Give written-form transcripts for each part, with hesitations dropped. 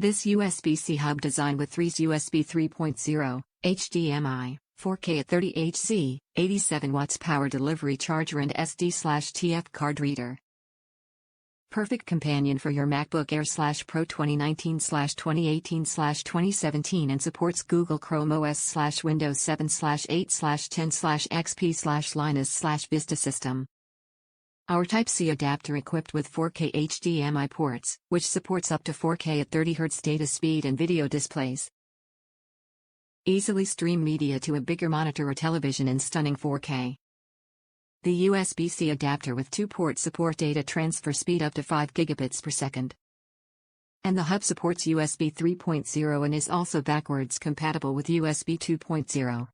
This USB-C hub designed with 3's USB 3.0, HDMI, 4K at 30Hz, 87 watts power delivery charger and SD/TF card reader. Perfect companion for your MacBook Air Pro 2019/2018/2017 and supports Google Chrome OS/Windows 7/8/10/XP/Linus/Vista system. Our Type-C adapter equipped with 4K HDMI ports, which supports up to 4K at 30 Hz data speed and video displays. Easily stream media to a bigger monitor or television in stunning 4K. The USB-C adapter with 2 ports support data transfer speed up to 5 gigabits per second. And the hub supports USB 3.0 and is also backwards compatible with USB 2.0.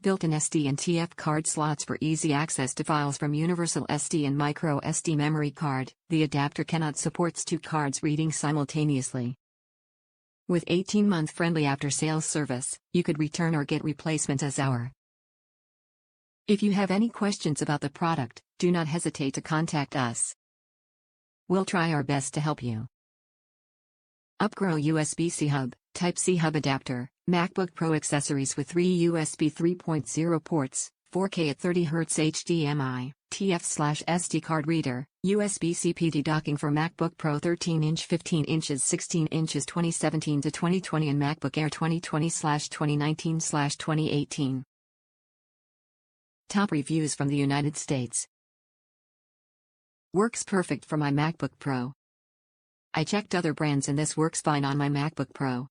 Built-in SD and TF card slots for easy access to files from Universal SD and Micro SD memory card. The adapter cannot support 2 cards reading simultaneously. With 18-month friendly after-sales service, you could return or get replacement as our. If you have any questions about the product, do not hesitate to contact us. We'll try our best to help you. Upgrow USB-C hub, Type-C hub adapter, MacBook Pro accessories with 3 USB 3.0 ports, 4K at 30 Hz HDMI, TF/SD card reader, USB-C PD docking for MacBook Pro 13-inch 15 inches 16 inches 2017 to 2020 and MacBook Air 2020/2019/2018. Top reviews from the United States. Works perfect for my MacBook Pro. I checked other brands and this works fine on my MacBook Pro.